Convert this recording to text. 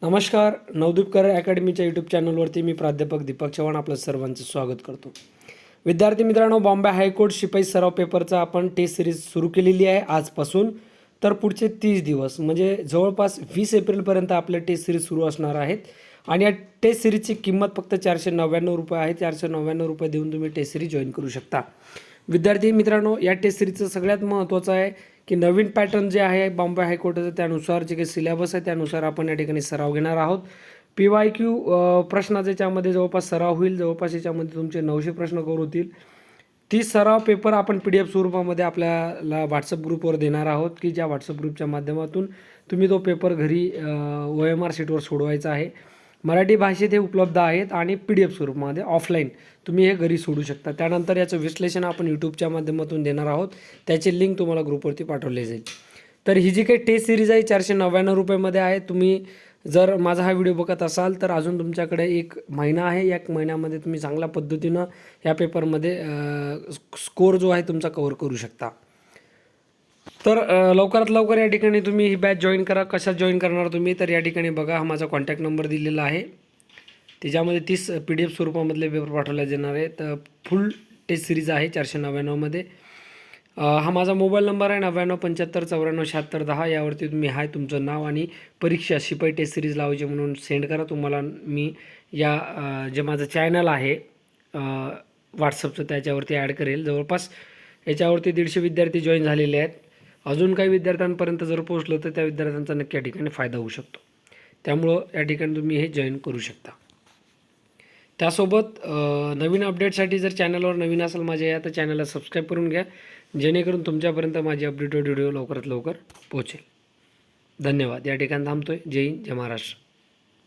नमस्कार. नवदीपकर अकॅडमीच्या यूट्यूब चॅनलवरती मी प्राध्यापक दीपक चव्हाण आपलं सर्वांचं स्वागत करतो. विद्यार्थी मित्रांनो, बॉम्बे हायकोर्ट शिपाई सराव पेपरचा आपण टेस्ट सिरीज सुरू केलेली आहे आजपासून. तर पुढचे 30 दिवस म्हणजे जवळपास 20 एप्रिलपर्यंत आपले टेस्ट सिरीज सुरू असणार आहेत. आणि या टेस्ट सिरीजची किंमत फक्त 499 रुपये आहे. 499 रुपये देऊन तुम्ही टेस्ट सिरीज जॉईन करू शकता. विद्यार्थी मित्रांनो, या टेस्ट सिरीजचं सगळ्यात महत्त्वाचं आहे की नवीन पॅटर्न जे आहे बॉम्बे हायकोर्टाचं त्यानुसार जे काही सिलेबस आहे त्यानुसार आपण या ठिकाणी सराव घेणार आहोत. PYQ प्रश्नाचे याच्यामध्ये जवळपास सराव होईल. जवळपास याच्यामध्ये तुमचे 900 प्रश्न कव्हर होतील. 30 सराव पेपर आपण PDF स्वरूपामध्ये आपल्याला व्हॉट्सअप ग्रुपवर देणार आहोत की ज्या व्हॉट्सअप ग्रुपच्या माध्यमातून तुम्ही तो पेपर घरी OMR शीटवर सोडवायचा आहे. मराठी भाषेत हे उपलब्ध आहेत आणि PDF स्वरूपामध्ये ऑफलाईन तुम्ही हे घरी सोडू शकता. त्यानंतर याचं विश्लेषण आपण यूट्यूबच्या माध्यमातून देणार आहोत. त्याची लिंक तुम्हाला ग्रुपवरती पाठवली जाईल. तर ही जी काही टेस्ट सिरीज आहे 499 रुपयामध्ये आहे. तुम्ही जर माझा हा व्हिडिओ बघत असाल तर अजून तुमच्याकडे 1 महिना आहे. 1 महिन्यामध्ये तुम्ही चांगल्या पद्धतीनं या पेपरमध्ये स्कोर जो आहे तुमचा कव्हर करू शकता. तर लवकरात लवकर या ठिकाणी तुम्ही ही बॅच जॉईन करा. कशात जॉईन करणार तुम्ही, तर या ठिकाणी बघा, हा माझा कॉन्टॅक्ट नंबर दिलेला आहे. त्याच्यामध्ये 30 PDF स्वरूपामधले पेपर पाठवले जाणार आहे. तर फुल टेस्ट सिरीज आहे 499मध्ये. हा माझा मोबाईल नंबर आहे 9975944610. यावरती तुम्ही हाय तुमचं नाव आणि परीक्षा शिपाई टेस्ट सिरीज लावायची म्हणून सेंड करा. तुम्हाला मी या जे माझं चॅनल आहे व्हॉट्सअपचं त्याच्यावरती ॲड करेल. जवळपास याच्यावरती 150 विद्यार्थी जॉईन झालेले आहेत. अजून काही विद्यार्थ्यांपर्यंत जर पोहोचलं तर त्या विद्यार्थ्यांचा नक्की या ठिकाणी फायदा होऊ शकतो. त्यामुळं या ठिकाणी तुम्ही हे जॉईन करू शकता. त्यासोबत नवीन अपडेटसाठी जर चॅनलवर नवीन असाल माझ्या या तर चॅनलला सबस्क्राईब करून घ्या, जेणेकरून तुमच्यापर्यंत माझी अपडेटेड व्हिडिओ लवकरात लवकर पोहोचेल. धन्यवाद. या ठिकाणी थांबतोय. जय हिंद, जय महाराष्ट्र.